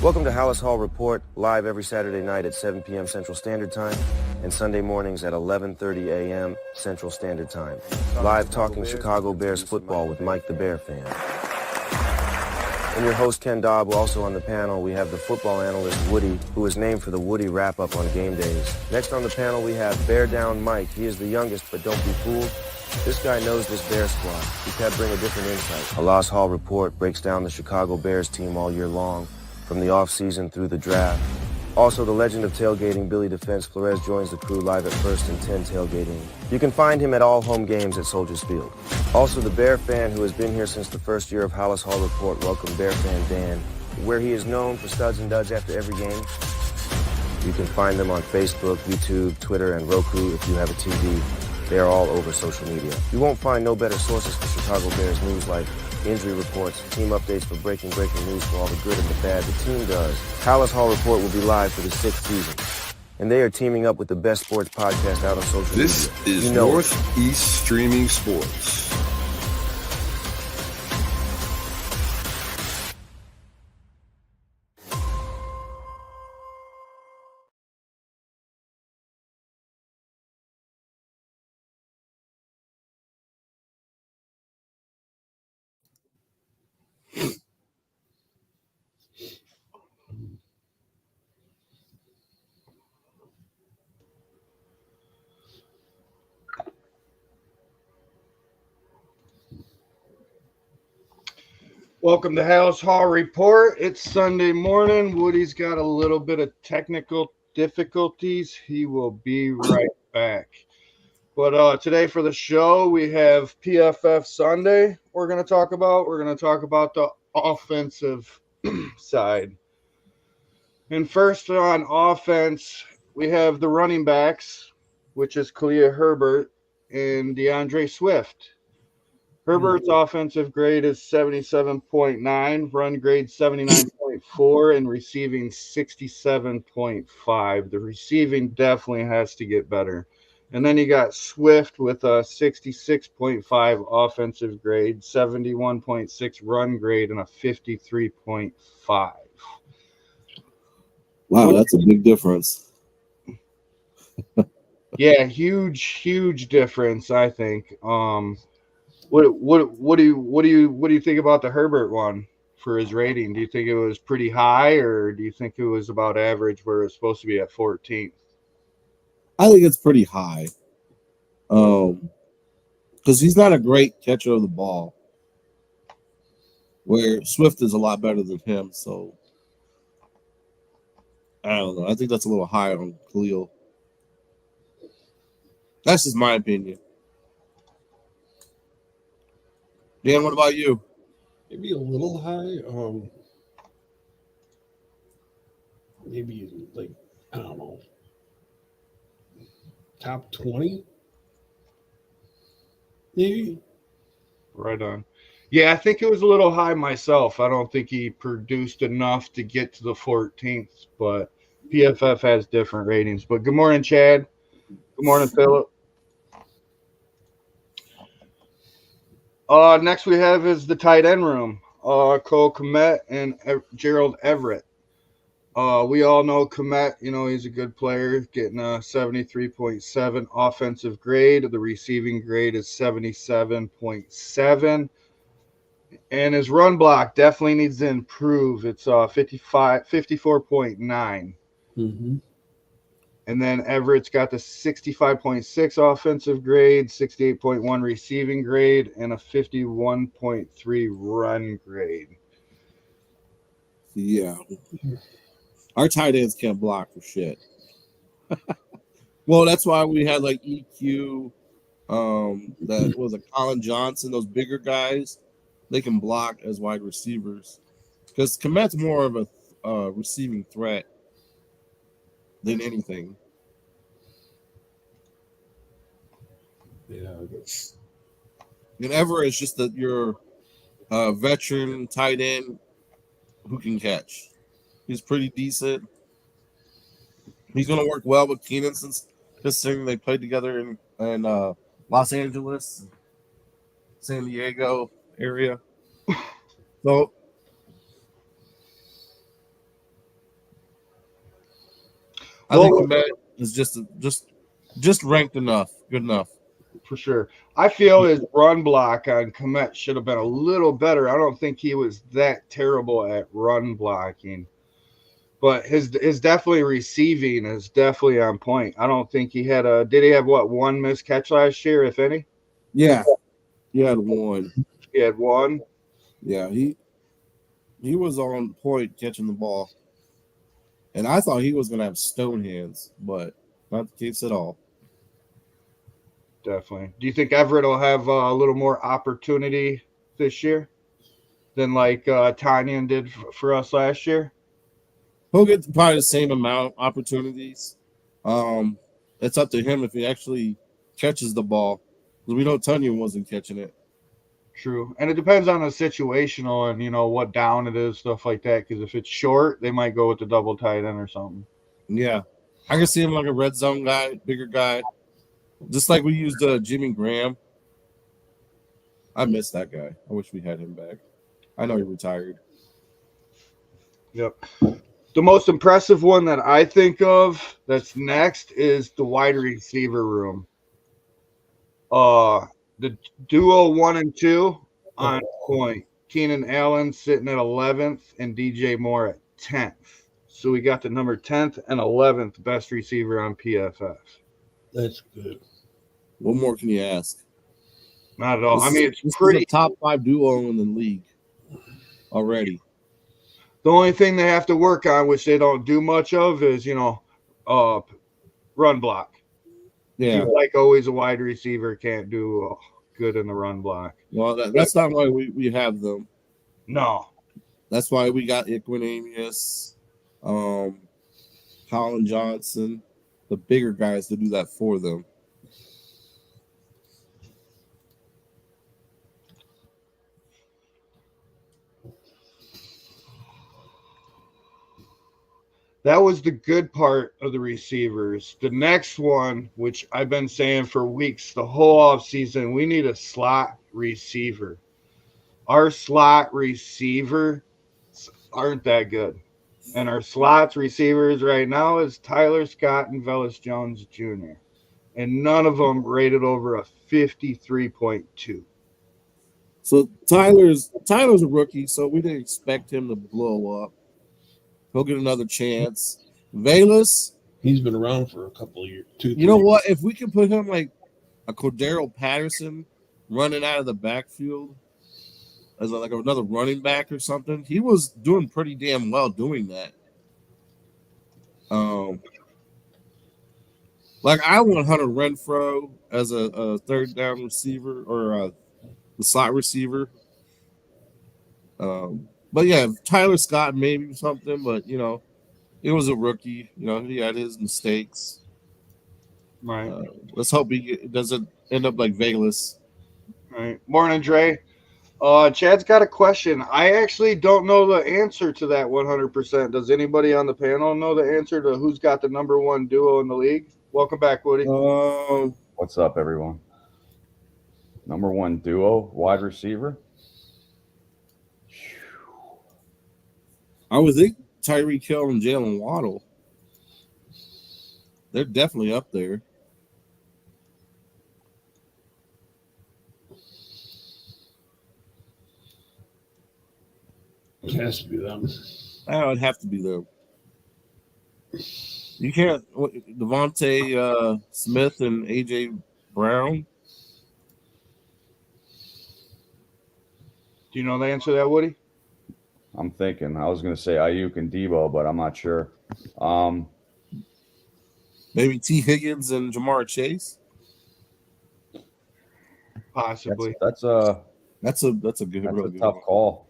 Welcome to Halas Hall Report, live every Saturday night at 7 p.m. Central Standard Time and Sunday mornings at 11:30 a.m. Central Standard Time. Live talking Chicago Bears football with Mike the Bear Fan. And your host, Ken Dobb. Also on the panel, we have the football analyst, Woody, who is named for the Woody wrap-up on game days. Next on the panel, we have Bear Down Mike. He is the youngest, but don't be fooled. This guy knows this Bear squad. He can bring a different insight. Halas Hall Report breaks down the Chicago Bears team all year long, from the offseason through the draft. Also, the legend of tailgating, Billy Defense Flores, joins the crew live at 1st and 10 tailgating. You can find him at all home games at Soldiers Field. Also, the Bear Fan, who has been here since the first year of Halas Hall Report, welcome Bear Fan Dan, where he is known for studs and duds after every game. You can find them on Facebook, YouTube, Twitter, and Roku if you have a TV. They are all over social media. You won't find no better sources for Chicago Bears news like injury reports, team updates for breaking news for all the good and the bad the team does. Halas Hall Report will be live for the 6th season. And they are teaming up with the best sports podcast out on social media. This is Northeast Streaming Sports. Welcome to Halas Hall Report. It's Sunday morning. Woody's got a little bit of technical difficulties. He will be right back. But today for the show, we have PFF Sunday we're going to talk about. We're going to talk about the offensive side. And first on offense, we have the running backs, which is Khalil Herbert and DeAndre Swift. Herbert's offensive grade is 77.9, run grade 79.4, and receiving 67.5. The receiving definitely has to get better. And then you got Swift with a 66.5 offensive grade, 71.6 run grade, and a 53.5. Wow, that's a big difference. Yeah, huge difference, I think. What do you think about the Herbert one for his rating? Do you think it was pretty high, or do you think it was about average where it's supposed to be at 14? I think it's pretty high. Because he's not a great catcher of the ball. Where Swift is a lot better than him, so I don't know. I think that's a little high on Khalil. That's just my opinion. Dan, what about you? Maybe a little high. Maybe like, I don't know, top 20? Maybe. Right on. Yeah, I think it was a little high myself. I don't think he produced enough to get to the 14th, but PFF has different ratings. But good morning, Chad. Good morning, Philip. Next we have is the tight end room. Cole Kmet and Gerald Everett. We all know Kmet, he's a good player, getting a 73.7 offensive grade. The receiving grade is 77.7. And his run block definitely needs to improve. It's 54.9. Mm-hmm. And then Everett's got the 65.6 offensive grade, 68.1 receiving grade, and a 51.3 run grade. Yeah. Our tight ends can't block for shit. Well, that's why we had like EQ, that was a Colin Johnson, those bigger guys. They can block as wide receivers. Because Komet's more of a receiving threat than anything. Yeah. And Everett is just your veteran tight end who can catch. He's pretty decent. He's going to work well with Keenan since considering they played together in Los Angeles, San Diego area. So I think Komet is just ranked enough, good enough. For sure. I feel his run block on Komet should have been a little better. I don't think he was that terrible at run blocking. But his definitely receiving is definitely on point. I don't think he had did he have one missed catch last year, if any? Yeah. He had one. He had one. Yeah, he was on point catching the ball. And I thought he was going to have stone hands, but not the case at all. Definitely. Do you think Everett will have a little more opportunity this year than like Tanyan did for us last year? He'll get probably the same amount of opportunities. It's up to him if he actually catches the ball. Because we know Tanyan wasn't catching it. True. And it depends on the situational and, what down it is, stuff like that. Because if it's short, they might go with the double tight end or something. Yeah. I can see him like a red zone guy, bigger guy. Just like we used Jimmy Graham. I miss that guy. I wish we had him back. I know he retired. Yep. The most impressive one that I think of that's next is the wide receiver room. The duo 1 and 2 on point. Keenan Allen sitting at 11th and DJ Moore at 10th. So we got the number 10th and 11th best receiver on PFF. That's good. What more can you ask? Not at all. This is a top 5 duo in the league already. The only thing they have to work on, which they don't do much of, is, run block. Yeah. Like always, a wide receiver can't do good in the run block. Well, that's not why we have them. No. That's why we got Equinemius, Colin Johnson, the bigger guys to do that for them. That was the good part of the receivers. The next one, which I've been saying for weeks, the whole offseason, we need a slot receiver. Our slot receivers aren't that good. And our slots receivers right now is Tyler Scott and Velus Jones Jr. And none of them rated over a 53.2. So Tyler's a rookie, so we didn't expect him to blow up. He'll get another chance. Velus, he's been around for a couple of years. You know what? If we can put him like a Cordero Patterson running out of the backfield as like another running back or something, he was doing pretty damn well doing that. Like I want Hunter Renfrow as a third down receiver or the slot receiver. But yeah, Tyler Scott maybe something, but it was a rookie. He had his mistakes. Right. Let's hope he doesn't end up like Vegas. Right. Morning, Dre. Chad's got a question. I actually don't know the answer to that 100%. Does anybody on the panel know the answer to who's got the number 1 duo in the league? Welcome back, Woody. What's up, everyone? Number 1 duo, wide receiver. I would think Tyreek Hill and Jalen Waddle. They're definitely up there. It has to be them. It would have to be them. You can't Devontae Smith and AJ Brown. Do you know the answer to that, Woody? I'm thinking. I was going to say Ayuk and Debo, but I'm not sure. Maybe T. Higgins and Jamar Chase. Possibly. That's a good tough call.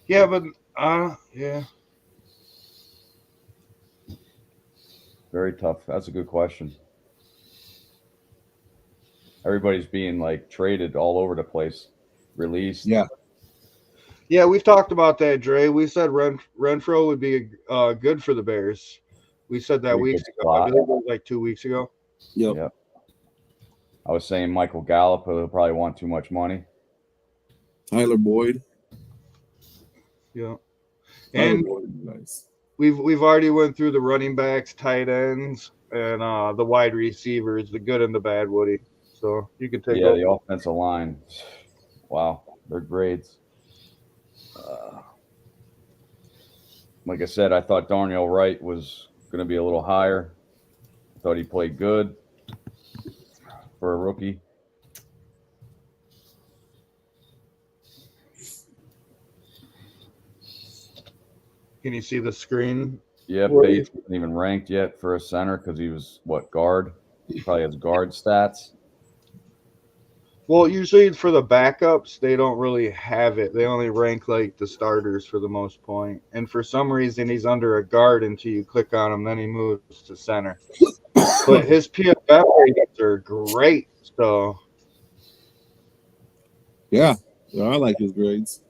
Yeah, but yeah. Very tough. That's a good question. Everybody's being like traded all over the place, released. Yeah, we've talked about that, Dre. We said Renfro would be good for the Bears. We said that weeks ago. I believe it was like 2 weeks ago. Yep. I was saying Michael Gallup, who'll probably want too much money. Tyler Boyd. Yeah. Tyler And Boyd would be nice. we've already went through the running backs, tight ends, and the wide receivers, the good and the bad, Woody. So you can take Yeah, over. the offensive line. Wow, their grades. Like I said, I thought Darnell Wright was going to be a little higher. I thought he played good for a rookie. Can you see the screen? Yeah, Woody? Bates wasn't even ranked yet for a center because he was guard. He probably has guard stats. Well, usually for the backups, they don't really have it. They only rank like the starters for the most point. And for some reason, he's under a guard until you click on him. Then he moves to center. But his PFF ratings are great. So Yeah, I like his grades.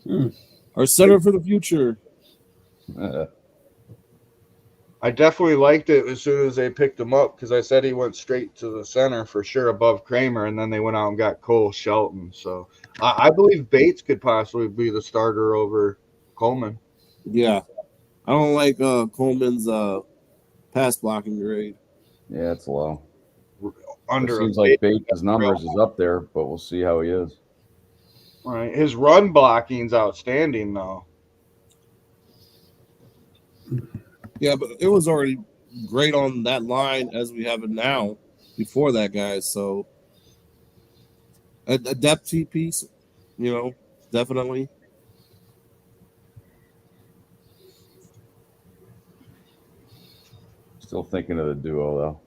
Hmm. Our center for the future. I definitely liked it as soon as they picked him up because I said he went straight to the center for sure above Kramer, and then they went out and got Cole Shelton. So I believe Bates could possibly be the starter over Coleman. Yeah, I don't like Coleman's pass blocking grade. Yeah, it's low. It Under seems a like Bates, Bates' numbers is up there, but we'll see how he is. right? His run blocking's outstanding though. Yeah, but it was already great on that line as we have it now before that, guys. So a depth piece, definitely. Still thinking of the duo though.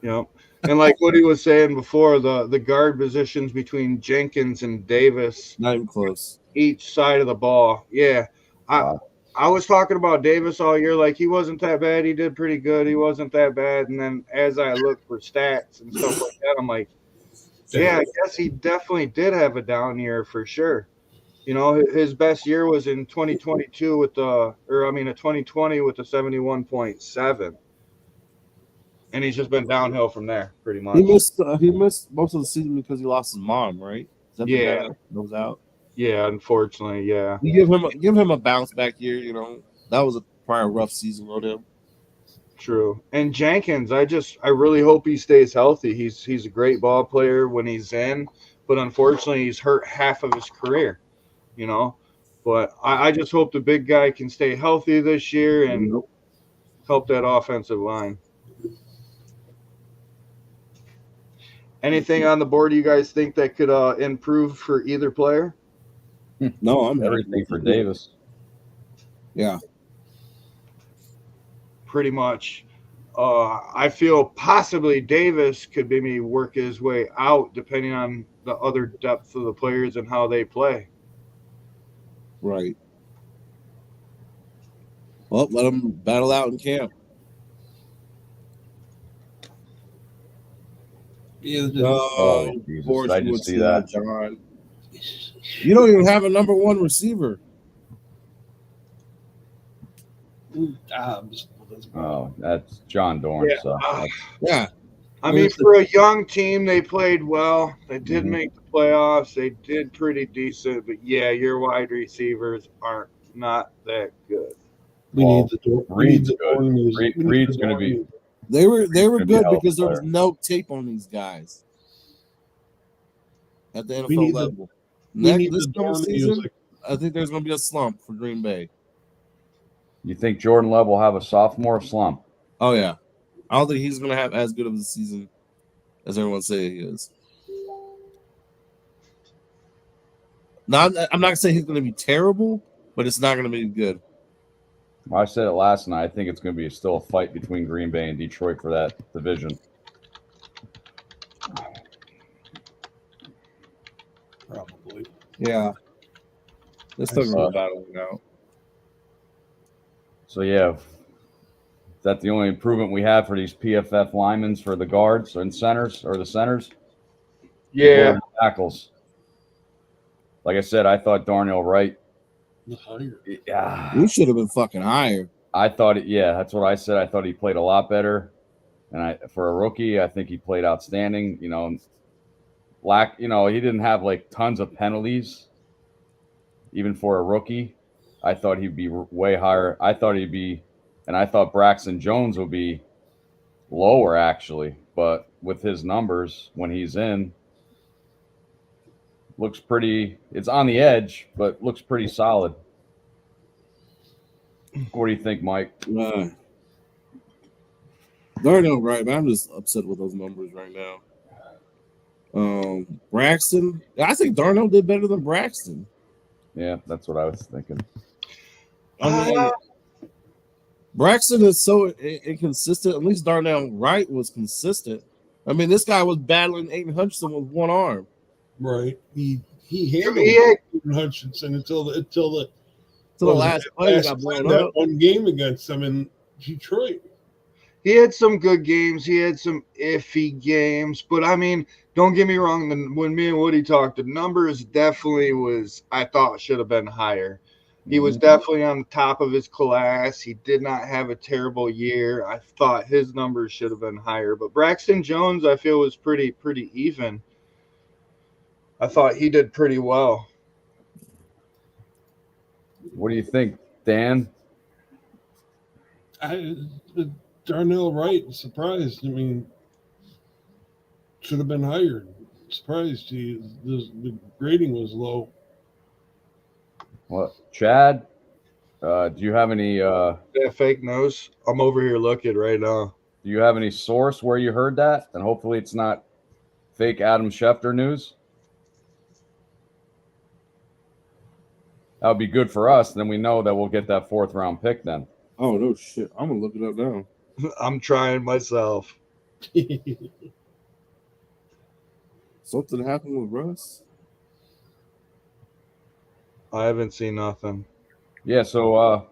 Yep. And like what he was saying before, the guard positions between Jenkins and Davis, Not even close. each side of the ball. Yeah. Wow. I was talking about Davis all year, like he wasn't that bad. He did pretty good. He wasn't that bad. And then as I look for stats and stuff like that, I'm like, yeah, I guess he definitely did have a down year for sure. You know, his best year was in 2022 with a 2020 with a 71.7. And he's just been downhill from there pretty much. He missed most of the season because he lost his mom, right? Is that the Yeah. guy that was out? Yeah, unfortunately, yeah. You give him a bounce back year. That was a prior rough season on him. True. And Jenkins, I really hope he stays healthy. He's a great ball player when he's in, but unfortunately he's hurt half of his career, you know. But I just hope the big guy can stay healthy this year and help that offensive line. Anything on the board you guys think that could improve for either player? No, I'm Everything for Davis. Yeah. Pretty much. I feel possibly Davis could maybe work his way out depending on the other depth of the players and how they play. Right. Well, let him battle out in camp. Yeah, Oh, Jesus. Did I just see that? John. You don't even have a number one receiver. Oh, that's John Dorn. Yeah. So Yeah. I mean, for a young team, they played well. They did make the playoffs. They did pretty decent. But, yeah, your wide receivers aren't not that good. We need the door. Reed's good. Reed's going to be. They were gonna be good a hell of a because there was player. no tape on these guys at the We NFL need the- level. We Next need this the coming Dorn season, music. I think there's going to be a slump for Green Bay. You think Jordan Love will have a sophomore slump? Oh yeah, I don't think he's going to have as good of a season as everyone say he is. Now, I'm not saying he's going to be terrible, but it's not going to be good. Well, I said it last night. I think it's going to be still a fight between Green Bay and Detroit for that division. Probably. Yeah, they're still going to be battling out. So, yeah, is that the only improvement we have for these PFF linemen for the guards and centers or the centers? Yeah. Tackles. Like I said, I thought Darnell Wright. Yeah. You should have been fucking higher. I thought it. Yeah, that's what I said. I thought he played a lot better, and for a rookie, I think he played outstanding. He didn't have like tons of penalties, even for a rookie. I thought he'd be way higher. I thought Braxton Jones would be lower actually, but with his numbers when he's in, looks pretty. It's on the edge, but looks pretty solid. What do you think, Mike? Darnell Wright, but I'm just upset with those numbers right now. Braxton, I think Darnell did better than Braxton. Yeah, that's what I was thinking. I mean, Braxton is so inconsistent. At least Darnell Wright was consistent. I mean, this guy was battling Aiden Hutchinson with one arm. Right. He handled Aiden Hutchinson until the last play got blown up. One game against them in Detroit. He had some good games. He had some iffy games. But, I mean, don't get me wrong. When me and Woody talked, the numbers definitely I thought should have been higher. He was definitely on the top of his class. He did not have a terrible year. I thought his numbers should have been higher. But Braxton Jones, I feel, was pretty even. I thought he did pretty well. What do you think, Dan? Darnell Wright, surprised. I mean, should have been higher. Surprised the grading was low. What, Chad? Do you have any? Fake news. I'm over here looking right now. Do you have any source where you heard that? And hopefully, it's not fake Adam Schefter news. That would be good for us. Then we know that we'll get that 4th round pick. Then. Oh no shit! I'm gonna look it up now. I'm trying myself. Something happened with Russ. I haven't seen nothing. Yeah. So,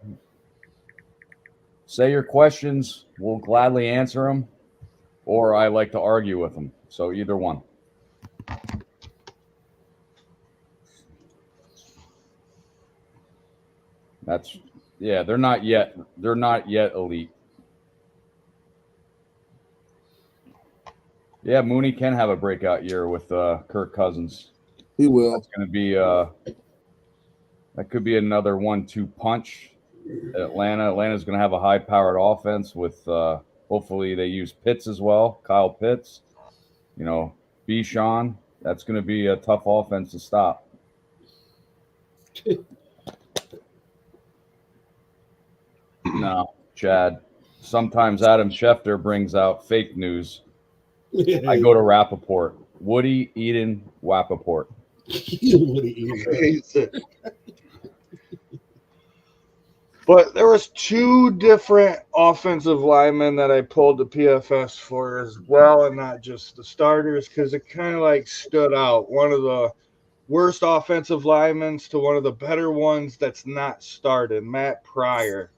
say your questions. We'll gladly answer them, or I like to argue with them. So either one. They're not yet elite. Yeah, Mooney can have a breakout year with Kirk Cousins. He will. That's going to be that could be another 1-2 punch. Atlanta's going to have a high-powered offense with hopefully they use Pitts as well, Kyle Pitts. You know, Bichon. That's going to be a tough offense to stop. No, Chad. Sometimes Adam Schefter brings out fake news. I go to Rappaport. Woody, Eden, Rappaport. But there was 2 different offensive linemen that I pulled the PFS for as well, and not just the starters, because it kind of like stood out. One of the worst offensive linemen to one of the better ones that's not started, Matt Pryor.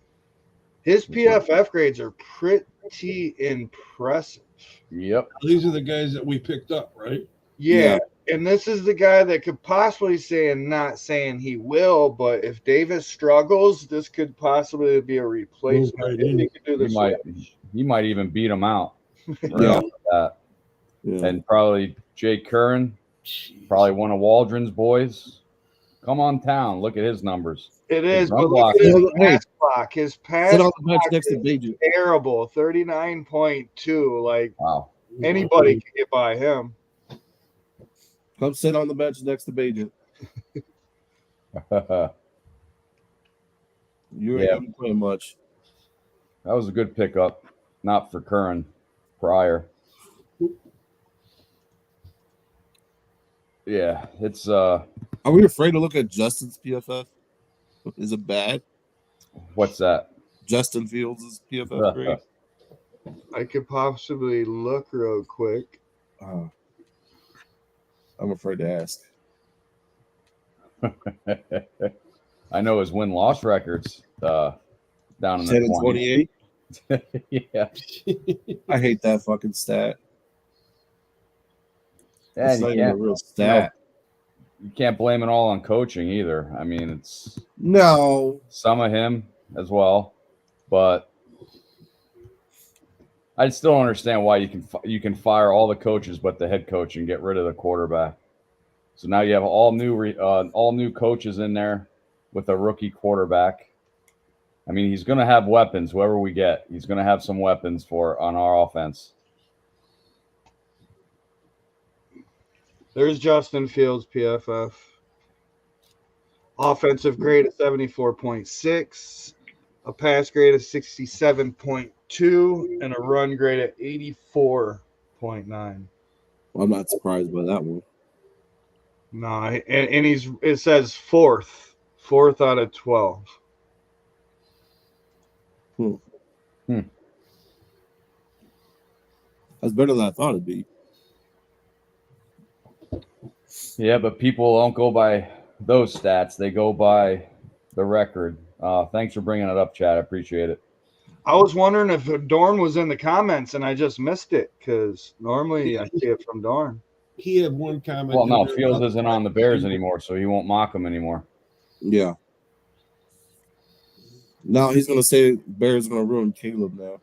His PFF grades are pretty impressive. Yep. These are the guys that we picked up, right? Yeah. And this is the guy that could possibly say, and not saying he will, but if Davis struggles, this could possibly be a replacement. He could do he might even beat him out. Yeah. And probably Jay Curran, probably one of Waldron's boys. Come on town. Look at his numbers. It is, but look at his pass block. His pass block next to is terrible, 39.2. Like, wow, anybody can get by him. Come sit on the bench next to Bajan. You ain't playing much. That was a good pickup. Not for Curran, Pryor. Yeah, it's Are we afraid to look at Justin's PFF? Is it bad? What's that? Justin Fields' PFF grade. I could possibly look real quick. I'm afraid to ask. I know his win-loss records down in 10 and 28. Yeah. I hate that fucking stat. Yeah, it's not even a real stat. You can't blame it all on coaching either. I mean, it's some of him as well, but I still don't understand why you can fire all the coaches but the head coach and get rid of the quarterback. So now you have all new coaches in there. with a rookie quarterback. I mean, he's going to have weapons, whoever we get. He's going to have some weapons on our offense. There's Justin Fields, PFF. Offensive grade of 74.6, a pass grade of 67.2, and a run grade of 84.9. Well, I'm not surprised by that one. No, and it says fourth out of 12. That's better than I thought it'd be. Yeah, but people don't go by those stats. They go by the record. Thanks for bringing it up, Chad. I appreciate it. I was wondering if Dorn was in the comments, and I just missed it because normally I see it from Dorn. He had one comment. Well, no, Fields isn't on the Bears anymore, so he won't mock them anymore. Yeah. Now he's going to say Bears going to ruin Caleb now.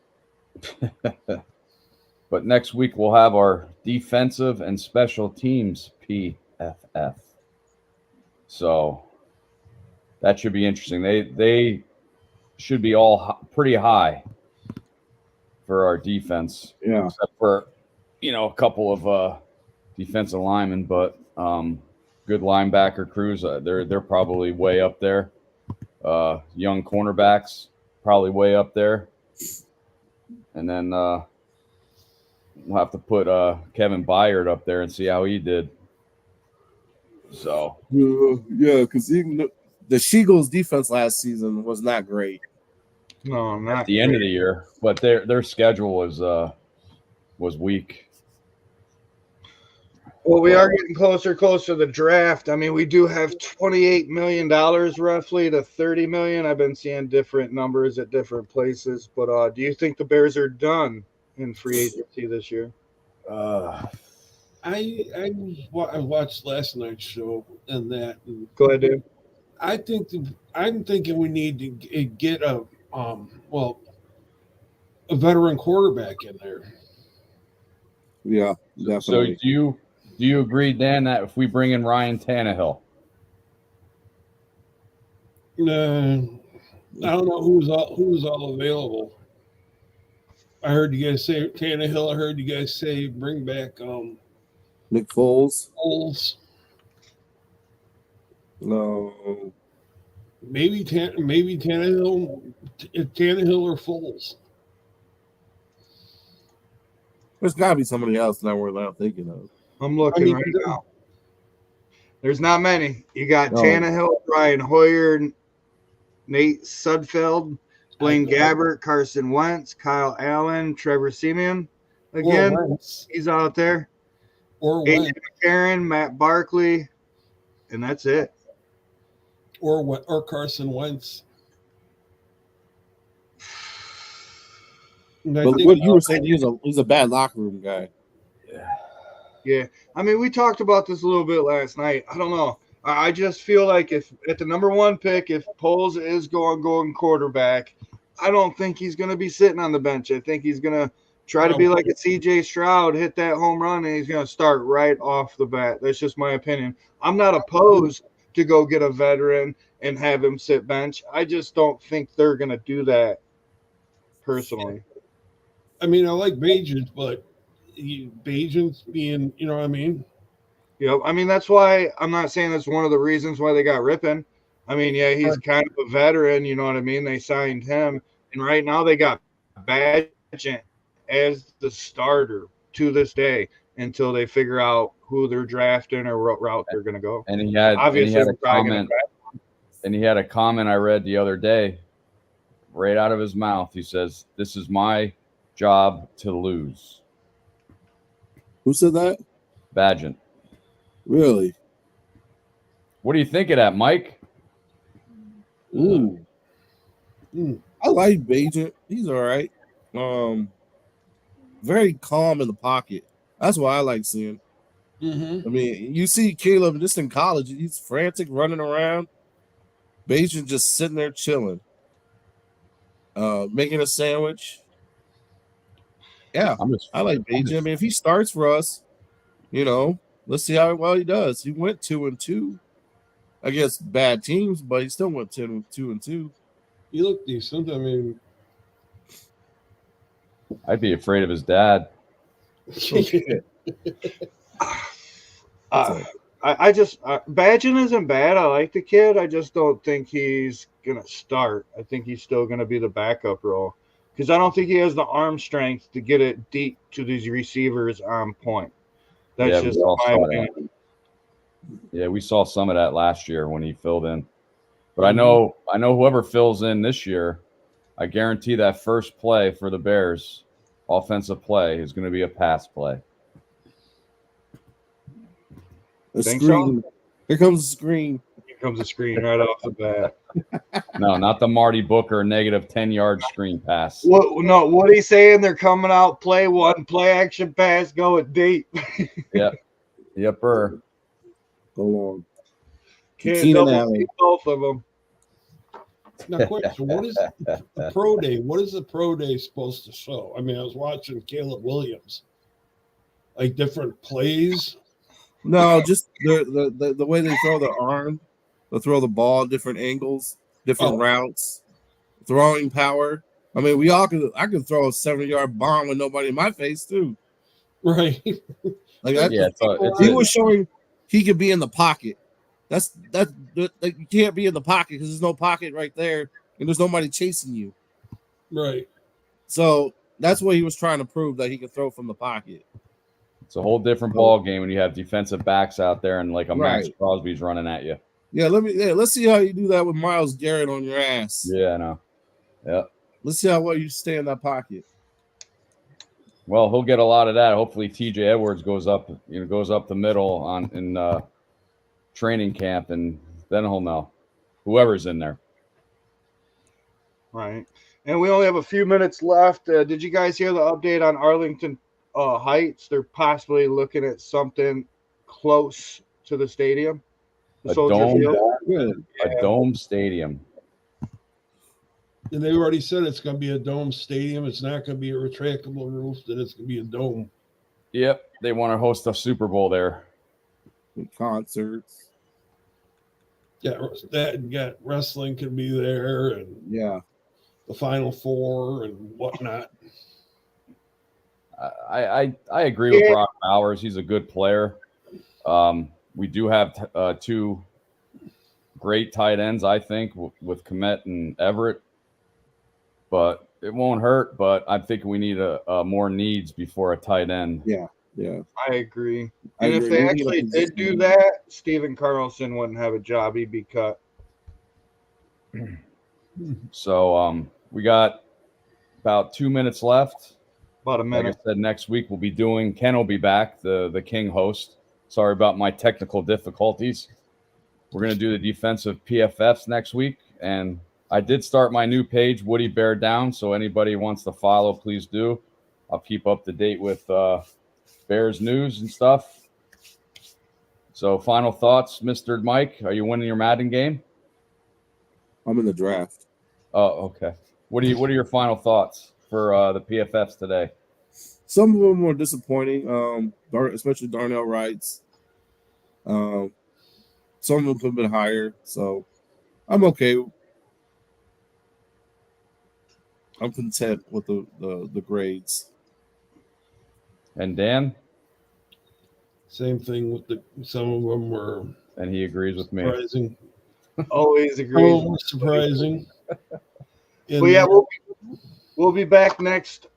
But next week we'll have our defensive and special teams PFF. So that should be interesting. They should be all pretty high for our defense. Yeah. Except for, a couple of defensive linemen, but good linebacker crews. They're probably way up there. Young cornerbacks probably way up there. And then we'll have to put Kevin Byard up there and see how he did. So yeah, because the Sheagles defense last season was not great. No, not at the end of the year, but their schedule was weak. Well, we are getting closer to the draft. I mean, we do have $28 million roughly to $30 million. I've been seeing different numbers at different places, but do you think the Bears are done in free agency this year? I watched last night's show and that. And Go ahead, Dave. I'm thinking we need to get a veteran quarterback in there. Yeah, definitely. So do you agree, Dan, that if we bring in Ryan Tannehill? I don't know who's all available. I heard you guys say Tannehill. I heard you guys say bring back Nick Foles. No. Maybe Tannehill or Foles. There's got to be somebody else that we're not thinking of. I'm looking right now. There's not many. You got Tannehill, Brian Hoyer, Nate Sudfeld, Blaine Gabbert, Carson Wentz, Kyle Allen, Trevor Siemian. Again, he's out there. Or AJ McCarron, Matt Barkley, and that's it. Or Carson Wentz. But what you were saying, he's a bad locker room guy. Yeah. I mean, we talked about this a little bit last night. I don't know. I just feel like if at the number one pick, if Poles is going quarterback, I don't think he's going to be sitting on the bench. I think he's going to try to be like a CJ Stroud, hit that home run, and he's going to start right off the bat. That's just my opinion. I'm not opposed to go get a veteran and have him sit bench. I just don't think they're going to do personally. I mean, I like Bagent, but Bagent's being, you know what I mean? Yep. I mean, that's why I'm not saying that's one of the reasons why they got Rippon. I mean, yeah, he's kind of a veteran, you know what I mean? They signed him, and right now they got Bagent as the starter to this day until they figure out who they're drafting or what route they're going to go. And he had a comment I read the other day, right out of his mouth. He says, "This is my job to lose." Who said that? Bagent. Really? What do you think of that, Mike? Ooh. I like Bagent. He's all right. Very calm in the pocket. That's what I like seeing. Mm-hmm. I mean, you see Caleb just in college. He's frantic, running around. Bagent just sitting there chilling, making a sandwich. Yeah, I like Bagent. I mean, if he starts for us, let's see how well he does. He went 2-2. against bad teams, but he still went 2-2. He looked decent. I mean, I'd be afraid of his dad. Badgen isn't bad. I like the kid. I just don't think he's gonna start. I think he's still gonna be the backup role because I don't think he has the arm strength to get it deep to these receivers on point. That's just my opinion. Yeah, we saw some of that last year when he filled in. But I know whoever fills in this year, I guarantee that first play for the Bears, offensive play, is going to be a pass play. The Think screen. so? Here comes the screen. Here comes the screen right off the bat. No, not the Marty Booker negative 10-yard screen pass. What he's saying? They're coming out, play one, play action pass, going deep. Yepper. Go long. Can't double see both of them. now, question: what is the pro day? What is the pro day supposed to show? I mean, I was watching Caleb Williams, like different plays. No, just the way they throw the arm, they throw the ball, different angles, different routes, throwing power. I mean, I could throw a 70-yard bomb with nobody in my face too. Right. Like he was showing he could be in the pocket. That's like, you can't be in the pocket because there's no pocket right there and there's nobody chasing you. Right. So that's what he was trying to prove, that he could throw from the pocket. It's a whole different ball game when you have defensive backs out there and like a Max Crosby's running at you. Yeah, let's see how you do that with Myles Garrett on your ass. Yeah, I know. Yeah. Let's see how well you stay in that pocket. Well, he'll get a lot of that. Hopefully, T.J. Edwards goes up the middle in training camp, and then he'll know whoever's in there. Right. And we only have a few minutes left. Did you guys hear the update on Arlington Heights? They're possibly looking at something close to the stadium. A dome stadium. And they already said it's going to be a dome stadium. It's not going to be a retractable roof. That it's going to be a dome. Yep, they want to host a Super Bowl there. Concerts. Yeah, that wrestling could be there, and the Final Four and whatnot. I agree with Brock Bowers. He's a good player. We do have two great tight ends, I think, with Kmet and Everett. But it won't hurt. But I think we need a more needs before a tight end. Yeah. I agree. And if they actually did do that, Steven Carlson wouldn't have a job. He'd be cut. So we got about 2 minutes left. About a minute. Like I said, next week Ken will be back, the King host. Sorry about my technical difficulties. We're going to do the defensive PFFs next week. And I did start my new page, Woody Bear Down. So anybody wants to follow, please do. I'll keep up to date with Bears news and stuff. So final thoughts, Mr. Mike. Are you winning your Madden game? I'm in the draft. Oh, okay. What are your final thoughts for the PFFs today? Some of them were disappointing, especially Darnell Wright's. Some of them could have been higher, so I'm okay. I'm content with the grades. And Dan? Same thing with some of them were. And he agrees with me. Surprising. Always agrees. Surprising. Well, yeah, we'll be back next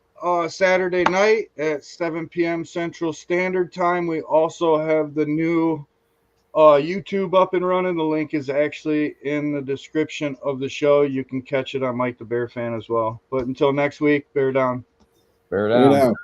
Saturday night at 7 p.m. Central Standard Time. We also have the new YouTube up and running. The link is actually in the description of the show. You can catch it on Mike the Bear Fan as well. But until next week, bear down. Bear down.